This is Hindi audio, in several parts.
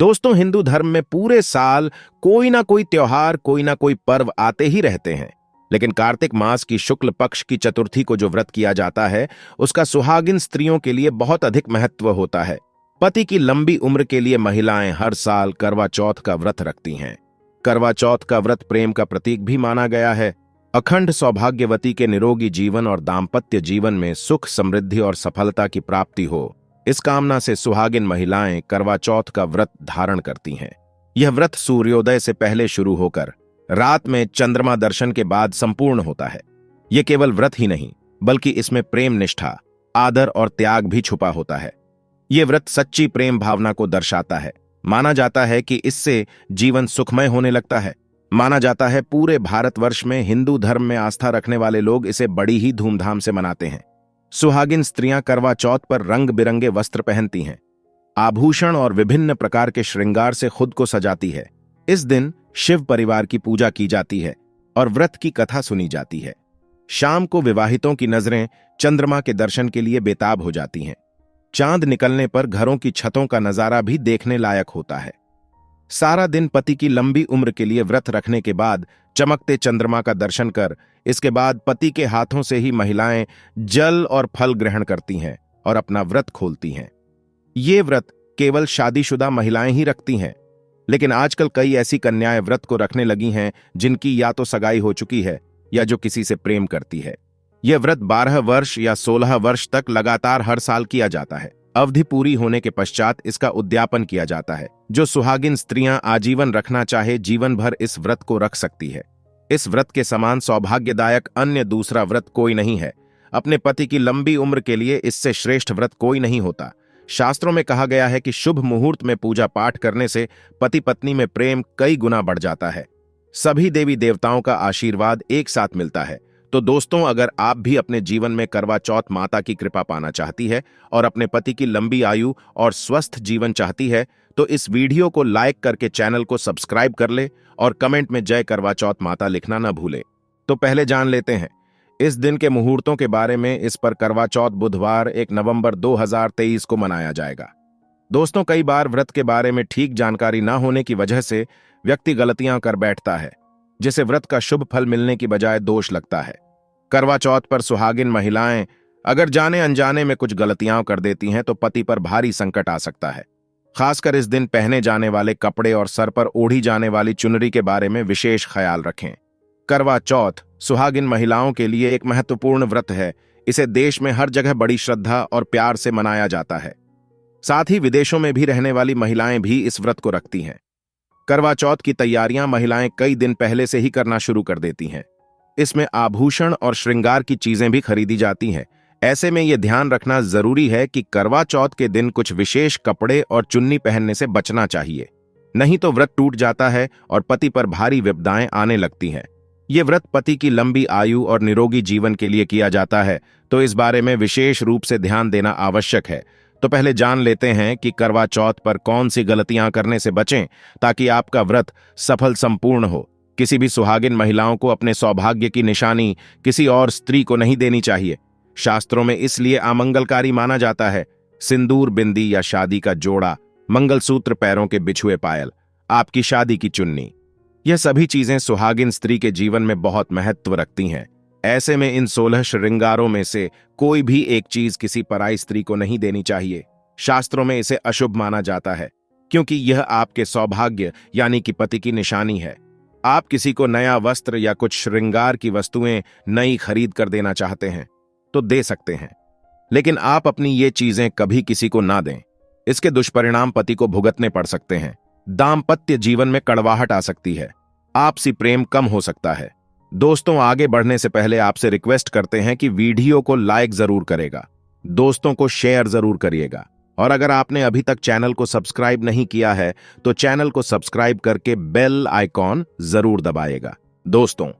दोस्तों, हिंदू धर्म में पूरे साल कोई ना कोई त्योहार, कोई ना कोई पर्व आते ही रहते हैं। लेकिन कार्तिक मास की शुक्ल पक्ष की चतुर्थी को जो व्रत किया जाता है, उसका सुहागिन स्त्रियों के लिए बहुत अधिक महत्व होता है। पति की लंबी उम्र के लिए महिलाएं हर साल करवा चौथ का व्रत रखती हैं। करवा चौथ का व्रत प्रेम का प्रतीक भी माना गया है। अखंड सौभाग्यवती के निरोगी जीवन और दाम्पत्य जीवन में सुख, समृद्धि और सफलता की प्राप्ति हो, इस कामना से सुहागिन महिलाएं करवा चौथ का व्रत धारण करती हैं। यह व्रत सूर्योदय से पहले शुरू होकर रात में चंद्रमा दर्शन के बाद संपूर्ण होता है। यह केवल व्रत ही नहीं, बल्कि इसमें प्रेम, निष्ठा, आदर और त्याग भी छुपा होता है। यह व्रत सच्ची प्रेम भावना को दर्शाता है। माना जाता है कि इससे जीवन सुखमय होने लगता है। माना जाता है पूरे भारतवर्ष में हिंदू धर्म में आस्था रखने वाले लोग इसे बड़ी ही धूमधाम से मनाते हैं। सुहागिन स्त्रियां करवा चौथ पर रंग बिरंगे वस्त्र पहनती हैं, आभूषण और विभिन्न प्रकार के श्रृंगार से खुद को सजाती है। इस दिन शिव परिवार की पूजा की जाती है और व्रत की कथा सुनी जाती है। शाम को विवाहितों की नजरें चंद्रमा के दर्शन के लिए बेताब हो जाती हैं। चांद निकलने पर घरों की छतों का नजारा भी देखने लायक होता है। सारा दिन पति की लंबी उम्र के लिए व्रत रखने के बाद चमकते चंद्रमा का दर्शन कर इसके बाद पति के हाथों से ही महिलाएं जल और फल ग्रहण करती हैं और अपना व्रत खोलती हैं। ये व्रत केवल शादीशुदा महिलाएं ही रखती हैं, लेकिन आजकल कई ऐसी कन्याएं व्रत को रखने लगी हैं जिनकी या तो सगाई हो चुकी है या जो किसी से प्रेम करती है। यह व्रत 12 वर्ष या 16 वर्ष तक लगातार हर साल किया जाता है। अवधि पूरी होने के पश्चात इसका उद्यापन किया जाता है। जो सुहागिन स्त्रियां आजीवन रखना चाहे, जीवन भर इस व्रत को रख सकती है। इस व्रत के समान सौभाग्यदायक अन्य दूसरा व्रत कोई नहीं है। अपने पति की लंबी उम्र के लिए इससे श्रेष्ठ व्रत कोई नहीं होता। शास्त्रों में कहा गया है कि शुभ मुहूर्त में पूजा पाठ करने से पति पत्नी में प्रेम कई गुना बढ़ जाता है। सभी देवी देवताओं का आशीर्वाद एक साथ मिलता है। तो दोस्तों, अगर आप भी अपने जीवन में करवा चौथ माता की कृपा पाना चाहती है और अपने पति की लंबी आयु और स्वस्थ जीवन चाहती है, तो इस वीडियो को लाइक करके चैनल को सब्सक्राइब कर ले और कमेंट में जय करवा चौथ माता लिखना न भूले। तो पहले जान लेते हैं इस दिन के मुहूर्तों के बारे में। इस पर करवा चौथ बुधवार 1 नवंबर 2023 को मनाया जाएगा। दोस्तों, कई बार व्रत के बारे में ठीक जानकारी ना होने की वजह से व्यक्ति गलतियां कर बैठता है, जिसे व्रत का शुभ फल मिलने की बजाय दोष लगता है। करवा चौथ पर सुहागिन महिलाएं अगर जाने अनजाने में कुछ गलतियां कर देती हैं तो पति पर भारी संकट आ सकता है। खासकर इस दिन पहने जाने वाले कपड़े और सर पर ओढ़ी जाने वाली चुनरी के बारे में विशेष ख्याल रखें। करवा चौथ सुहागिन महिलाओं के लिए एक महत्वपूर्ण व्रत है। इसे देश में हर जगह बड़ी श्रद्धा और प्यार से मनाया जाता है। साथ ही विदेशों में भी रहने वाली महिलाएं भी इस व्रत को रखती हैं। करवा चौथ की तैयारियां महिलाएं कई दिन पहले से ही करना शुरू कर देती हैं। इसमें आभूषण और श्रृंगार की चीजें भी खरीदी जाती हैं। ऐसे में यह ध्यान रखना जरूरी है कि करवा चौथ के दिन कुछ विशेष कपड़े और चुन्नी पहनने से बचना चाहिए, नहीं तो व्रत टूट जाता है और पति पर भारी विपदाएं आने लगती हैं। यह व्रत पति की लंबी आयु और निरोगी जीवन के लिए किया जाता है, तो इस बारे में विशेष रूप से ध्यान देना आवश्यक है। तो पहले जान लेते हैं कि करवा चौथ पर कौन सी गलतियां करने से बचें ताकि आपका व्रत सफल संपूर्ण हो। किसी भी सुहागिन महिलाओं को अपने सौभाग्य की निशानी किसी और स्त्री को नहीं देनी चाहिए। शास्त्रों में इसलिए अमंगलकारी माना जाता है। सिंदूर, बिंदी या शादी का जोड़ा, मंगलसूत्र, पैरों के बिछुए पायल, आपकी शादी की चुन्नी, यह सभी चीजें सुहागिन स्त्री के जीवन में बहुत महत्व रखती हैं। ऐसे में इन 16 श्रृंगारों में से कोई भी एक चीज किसी पराई स्त्री को नहीं देनी चाहिए। शास्त्रों में इसे अशुभ माना जाता है, क्योंकि यह आपके सौभाग्य यानी कि पति की निशानी है। आप किसी को नया वस्त्र या कुछ श्रृंगार की वस्तुएं नई खरीद कर देना चाहते हैं तो दे सकते हैं, लेकिन आप अपनी ये चीजें कभी किसी को ना दें। इसके दुष्परिणाम पति को भुगतने पड़ सकते हैं। दाम्पत्य जीवन में कड़वाहट आ सकती है। आपसी प्रेम कम हो सकता है। दोस्तों, आगे बढ़ने से पहले आपसे रिक्वेस्ट करते हैं कि वीडियो को लाइक जरूर करेगा, दोस्तों को शेयर जरूर करिएगा, और अगर आपने अभी तक चैनल को सब्सक्राइब नहीं किया है तो चैनल को सब्सक्राइब करके बेल आइकॉन जरूर दबाइएगा। दोस्तों,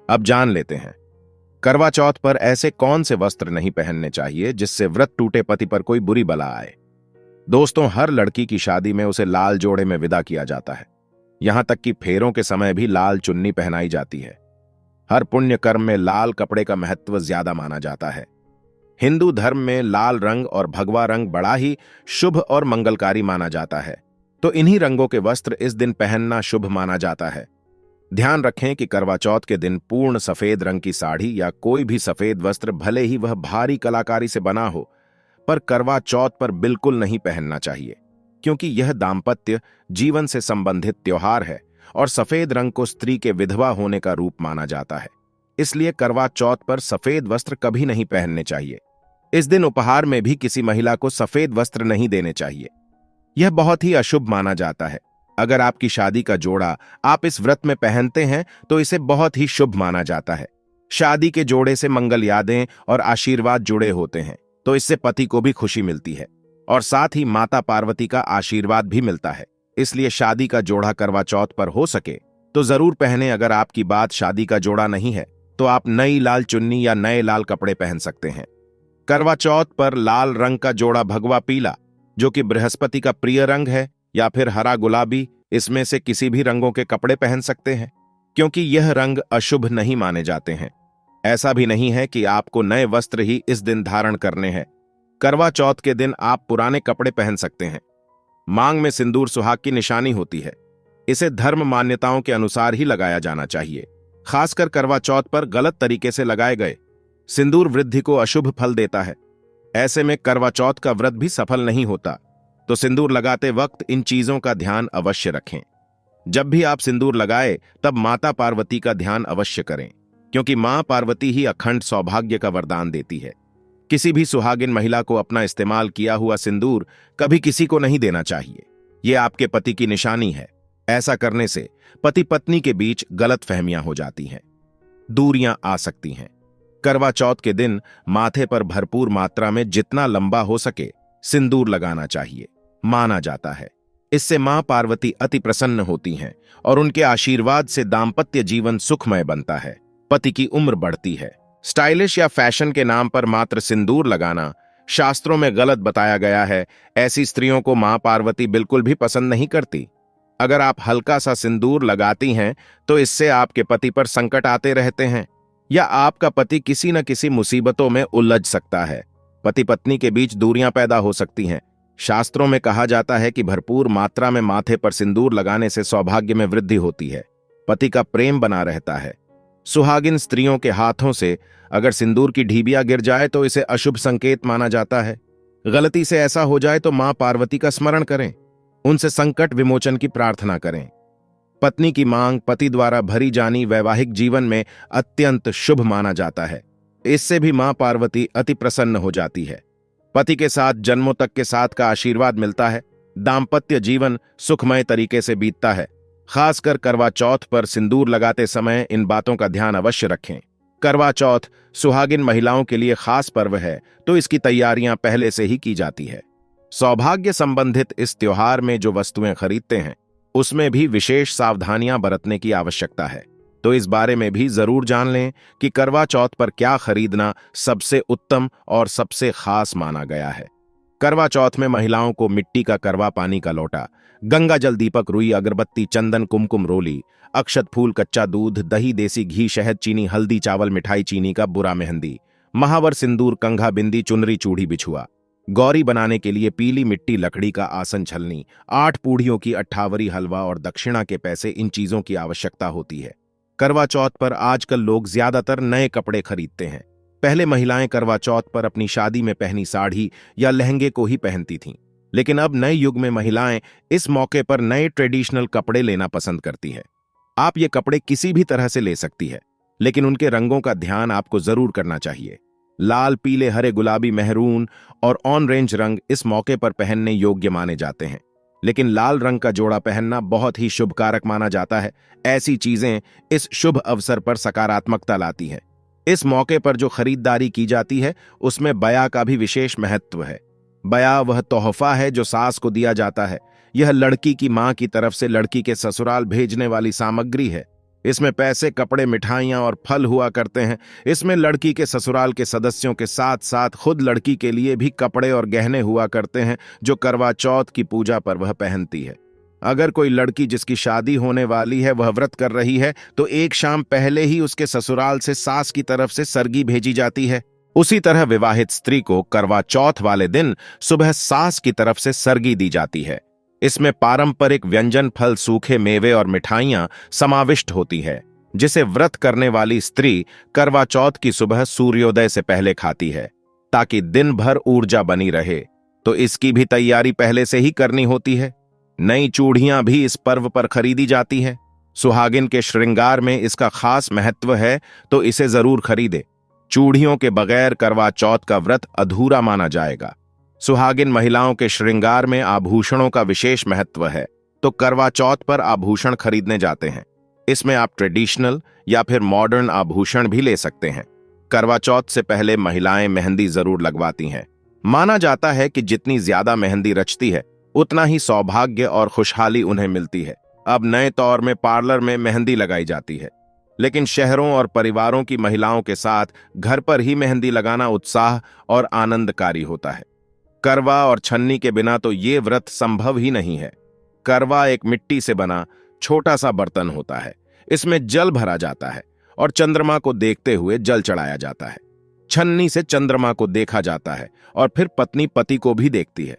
अब जान लेते हैं करवा चौथ पर ऐसे कौन से वस्त्र नहीं पहनने चाहिए जिससे व्रत टूटे पति पर कोई बुरी बला आए। दोस्तों, हर लड़की की शादी में उसे लाल जोड़े में विदा किया जाता है। यहां तक कि फेरों के समय भी लाल चुन्नी पहनाई जाती है। हर पुण्य कर्म में लाल कपड़े का महत्व ज्यादा माना जाता है। हिंदू धर्म में लाल रंग और भगवा रंग बड़ा ही शुभ और मंगलकारी माना जाता है। तो इन्हीं रंगों के वस्त्र इस दिन पहनना शुभ माना जाता है। ध्यान रखें कि करवा चौथ के दिन पूर्ण सफेद रंग की साड़ी या कोई भी सफेद वस्त्र, भले ही वह भारी कलाकारी से बना हो, पर करवा चौथ पर बिल्कुल नहीं पहनना चाहिए, क्योंकि यह दाम्पत्य जीवन से संबंधित त्योहार है और सफेद रंग को स्त्री के विधवा होने का रूप माना जाता है। इसलिए करवा चौथ पर सफेद वस्त्र कभी नहीं पहनने चाहिए। इस दिन उपहार में भी किसी महिला को सफेद वस्त्र नहीं देने चाहिए। यह बहुत ही अशुभ माना जाता है। अगर आपकी शादी का जोड़ा आप इस व्रत में पहनते हैं तो इसे बहुत ही शुभ माना जाता है। शादी के जोड़े से मंगल यादें और आशीर्वाद जुड़े होते हैं, तो इससे पति को भी खुशी मिलती है और साथ ही माता पार्वती का आशीर्वाद भी मिलता है। इसलिए शादी का जोड़ा करवा चौथ पर हो सके तो जरूर पहने। अगर आपकी बात शादी का जोड़ा नहीं है तो आप नई लाल चुन्नी या नए लाल कपड़े पहन सकते हैं। करवा चौथ पर लाल रंग का जोड़ा, भगवा पीला जो कि बृहस्पति का प्रिय रंग है, या फिर हरा गुलाबी, इसमें से किसी भी रंगों के कपड़े पहन सकते हैं, क्योंकि यह रंग अशुभ नहीं माने जाते हैं। ऐसा भी नहीं है कि आपको नए वस्त्र ही इस दिन धारण करने हैं। करवा चौथ के दिन आप पुराने कपड़े पहन सकते हैं। मांग में सिंदूर सुहाग की निशानी होती है। इसे धर्म मान्यताओं के अनुसार ही लगाया जाना चाहिए। खासकर करवा चौथ पर गलत तरीके से लगाए गए सिंदूर वृद्धि को अशुभ फल देता है। ऐसे में करवा चौथ का व्रत भी सफल नहीं होता। तो सिंदूर लगाते वक्त इन चीजों का ध्यान अवश्य रखें। जब भी आप सिंदूर लगाए तब माता पार्वती का ध्यान अवश्य करें, क्योंकि मां पार्वती ही अखंड सौभाग्य का वरदान देती है। किसी भी सुहागिन महिला को अपना इस्तेमाल किया हुआ सिंदूर कभी किसी को नहीं देना चाहिए। यह आपके पति की निशानी है। ऐसा करने से पति पत्नी के बीच गलत फहमियां हो जाती हैं, दूरियां आ सकती हैं। करवा चौथ के दिन माथे पर भरपूर मात्रा में जितना लंबा हो सके सिंदूर लगाना चाहिए, माना जाता है। इससे मां पार्वती अति प्रसन्न होती हैं और उनके आशीर्वाद से दाम्पत्य जीवन सुखमय बनता है, पति की उम्र बढ़ती है। स्टाइलिश या फैशन के नाम पर मात्र सिंदूर लगाना शास्त्रों में गलत बताया गया है। ऐसी स्त्रियों को मां पार्वती बिल्कुल भी पसंद नहीं करती। अगर आप हल्का सा सिंदूर लगाती हैं तो इससे आपके पति पर संकट आते रहते हैं या आपका पति किसी न किसी मुसीबतों में उलझ सकता है। पति पत्नी के बीच दूरियां पैदा हो सकती हैं। शास्त्रों में कहा जाता है कि भरपूर मात्रा में माथे पर सिंदूर लगाने से सौभाग्य में वृद्धि होती है, पति का प्रेम बना रहता है। सुहागिन स्त्रियों के हाथों से अगर सिंदूर की ढीबिया गिर जाए तो इसे अशुभ संकेत माना जाता है। गलती से ऐसा हो जाए तो मां पार्वती का स्मरण करें, उनसे संकट विमोचन की प्रार्थना करें। पत्नी की मांग पति द्वारा भरी जानी वैवाहिक जीवन में अत्यंत शुभ माना जाता है। इससे भी मां पार्वती अति प्रसन्न हो जाती है। पति के साथ जन्मों तक के साथ का आशीर्वाद मिलता है। दाम्पत्य जीवन सुखमय तरीके से बीतता है। खासकर करवा चौथ पर सिंदूर लगाते समय इन बातों का ध्यान अवश्य रखें। करवा चौथ सुहागिन महिलाओं के लिए खास पर्व है, तो इसकी तैयारियां पहले से ही की जाती है। सौभाग्य संबंधित इस त्योहार में जो वस्तुएं खरीदते हैं उसमें भी विशेष सावधानियां बरतने की आवश्यकता है। तो इस बारे में भी जरूर जान लें कि करवा चौथ पर क्या खरीदना सबसे उत्तम और सबसे खास माना गया है। करवा चौथ में महिलाओं को मिट्टी का करवा पानी का लोटा, गंगा जल, दीपक, रुई, अगरबत्ती, चंदन, कुमकुम, रोली, अक्षत फूल, कच्चा दूध, दही, देसी घी, शहद, चीनी, हल्दी, चावल, मिठाई, चीनी का बुरा, मेहंदी, महावर, सिंदूर, कंघा, बिंदी, चुनरी, चूड़ी, बिछुआ, गौरी बनाने के लिए पीली मिट्टी, लकड़ी का आसन, छलनी, 8 पूढ़ियों की अट्ठावरी, हलवा और दक्षिणा के पैसे, इन चीजों की आवश्यकता होती है। करवा चौथ पर आजकल लोग ज्यादातर नए कपड़े खरीदते हैं। पहले महिलाएं करवा चौथ पर अपनी शादी में पहनी साड़ी या लहंगे को ही पहनती थीं, लेकिन अब नए युग में महिलाएं इस मौके पर नए ट्रेडिशनल कपड़े लेना पसंद करती है। आप ये कपड़े किसी भी तरह से ले सकती है, लेकिन उनके रंगों का ध्यान आपको जरूर करना चाहिए। लाल, पीले, हरे, गुलाबी, मेहरून और ऑरेंज रंग इस मौके पर पहनने योग्य माने जाते हैं, लेकिन लाल रंग का जोड़ा पहनना बहुत ही शुभ कारक माना जाता है। ऐसी चीजें इस शुभ अवसर पर सकारात्मकता लाती हैं। इस मौके पर जो खरीदारी की जाती है उसमें बया का भी विशेष महत्व है। बया वह तोहफा है जो सास को दिया जाता है। यह लड़की की मां की तरफ से लड़की के ससुराल भेजने वाली सामग्री है। इसमें पैसे, कपड़े, मिठाइयां और फल हुआ करते हैं। इसमें लड़की के ससुराल के सदस्यों के साथ साथ खुद लड़की के लिए भी कपड़े और गहने हुआ करते हैं, जो करवा चौथ की पूजा पर वह पहनती है। अगर कोई लड़की जिसकी शादी होने वाली है वह व्रत कर रही है तो एक शाम पहले ही उसके ससुराल से सास की तरफ से सरगी भेजी जाती है। उसी तरह विवाहित स्त्री को करवा चौथ वाले दिन सुबह सास की तरफ से सरगी दी जाती है। इसमें पारंपरिक व्यंजन, फल, सूखे मेवे और मिठाइयां समाविष्ट होती है, जिसे व्रत करने वाली स्त्री करवा चौथ की सुबह सूर्योदय से पहले खाती है ताकि दिन भर ऊर्जा बनी रहे। तो इसकी भी तैयारी पहले से ही करनी होती है। नई चूड़ियां भी इस पर्व पर खरीदी जाती है। सुहागिन के श्रृंगार में इसका खास महत्व है, तो इसे जरूर खरीदे। चूड़ियों के बगैर करवा चौथ का व्रत अधूरा माना जाएगा। सुहागिन महिलाओं के श्रृंगार में आभूषणों का विशेष महत्व है, तो करवा चौथ पर आभूषण खरीदने जाते हैं। इसमें आप ट्रेडिशनल या फिर मॉडर्न आभूषण भी ले सकते हैं। करवा चौथ से पहले महिलाएं मेहंदी जरूर लगवाती हैं। माना जाता है कि जितनी ज्यादा मेहंदी रचती है, उतना ही सौभाग्य और खुशहाली उन्हें मिलती है। अब नए तौर में पार्लर में मेहंदी लगाई जाती है, लेकिन शहरों और परिवारों की महिलाओं के साथ घर पर ही मेहंदी लगाना उत्साह और आनंदकारी होता है। करवा और छन्नी के बिना तो ये व्रत संभव ही नहीं है। करवा एक मिट्टी से बना छोटा सा बर्तन होता है। इसमें जल भरा जाता है और चंद्रमा को देखते हुए जल चढ़ाया जाता है। छन्नी से चंद्रमा को देखा जाता है और फिर पत्नी पति को भी देखती है।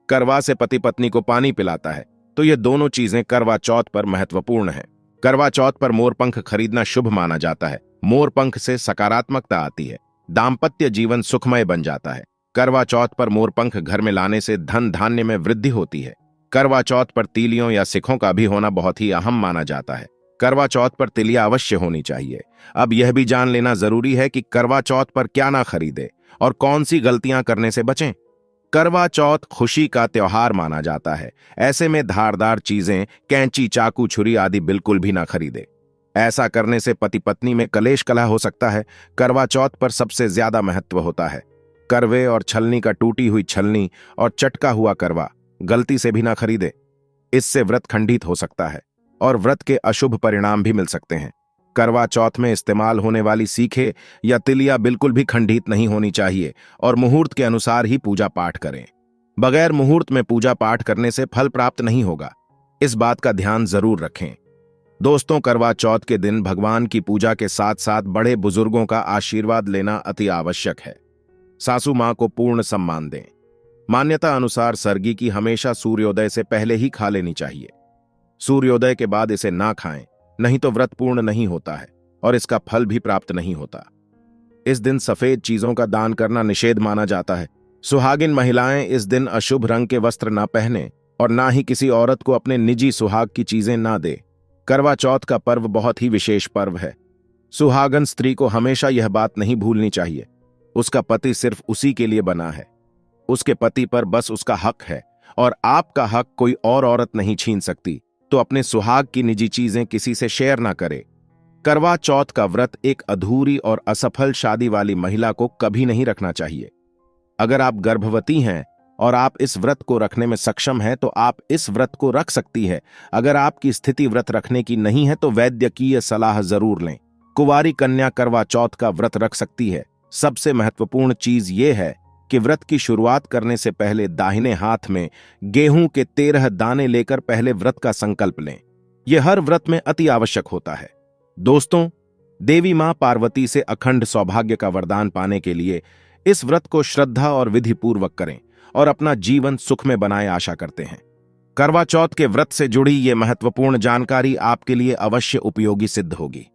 करवा से पति पत्नी को पानी पिलाता है। तो ये दोनों चीजें करवा चौथ पर महत्वपूर्ण हैं। करवा चौथ पर मोरपंख खरीदना शुभ माना जाता है। मोरपंख से सकारात्मकता आती है, दाम्पत्य जीवन सुखमय बन जाता है। करवा चौथ पर मोरपंख घर में लाने से धन धान्य में वृद्धि होती है। करवा चौथ पर तीलियों या सिखों का भी होना बहुत ही अहम माना जाता है। करवा चौथ पर तिलिया अवश्य होनी चाहिए। अब यह भी जान लेना जरूरी है कि करवा चौथ पर क्या ना खरीदे और कौन सी गलतियां करने से बचें। करवा चौथ खुशी का त्योहार माना जाता है। ऐसे में धारदार चीजें, कैंची, चाकू, छुरी आदि बिल्कुल भी ना खरीदे। ऐसा करने से पति पत्नी में कलेश कलह हो सकता है। करवा चौथ पर सबसे ज्यादा महत्व होता है। करवे और छलनी का टूटी हुई छलनी और चटका हुआ करवा गलती से भी ना खरीदे। इससे व्रत खंडित हो सकता है और व्रत के अशुभ परिणाम भी मिल सकते हैं। करवा चौथ में इस्तेमाल होने वाली सीखे या तिलिया बिल्कुल भी खंडित नहीं होनी चाहिए और मुहूर्त के अनुसार ही पूजा पाठ करें। बगैर मुहूर्त में पूजा पाठ करने से फल प्राप्त नहीं होगा। इस बात का ध्यान जरूर रखें। दोस्तों, करवा चौथ के दिन भगवान की पूजा के साथ साथ बड़े बुजुर्गों का आशीर्वाद लेना अति आवश्यक है। सासू मां को पूर्ण सम्मान दें। मान्यता अनुसार सरगी की हमेशा सूर्योदय से पहले ही खा लेनी चाहिए। सूर्योदय के बाद इसे ना खाएं, नहीं तो व्रत पूर्ण नहीं होता है और इसका फल भी प्राप्त नहीं होता। इस दिन सफेद चीजों का दान करना निषेध माना जाता है। सुहागिन महिलाएं इस दिन अशुभ रंग के वस्त्र ना पहने और ना ही किसी औरत को अपने निजी सुहाग की चीजें ना दे। करवा चौथ का पर्व बहुत ही विशेष पर्व है। सुहागन स्त्री को हमेशा यह बात नहीं भूलनी चाहिए, उसका पति सिर्फ उसी के लिए बना है। उसके पति पर बस उसका हक है और आपका हक कोई और औरत नहीं छीन सकती। तो अपने सुहाग की निजी चीजें किसी से शेयर ना करे। करवा चौथ का व्रत एक अधूरी और असफल शादी वाली महिला को कभी नहीं रखना चाहिए। अगर आप गर्भवती हैं और आप इस व्रत को रखने में सक्षम हैं तो आप इस व्रत को रख सकती है। अगर आपकी स्थिति व्रत रखने की नहीं है तो वैद्यकीय सलाह जरूर लें। कुंवारी कन्या करवा चौथ का व्रत रख सकती है। सबसे महत्वपूर्ण चीज यह है कि व्रत की शुरुआत करने से पहले दाहिने हाथ में गेहूं के 13 दाने लेकर पहले व्रत का संकल्प लें। यह हर व्रत में अति आवश्यक होता है। दोस्तों, देवी मां पार्वती से अखंड सौभाग्य का वरदान पाने के लिए इस व्रत को श्रद्धा और विधि पूर्वक करें और अपना जीवन सुख में बनाए आशा करते हैं। करवा चौथ के व्रत से जुड़ी ये महत्वपूर्ण जानकारी आपके लिए अवश्य उपयोगी सिद्ध होगी।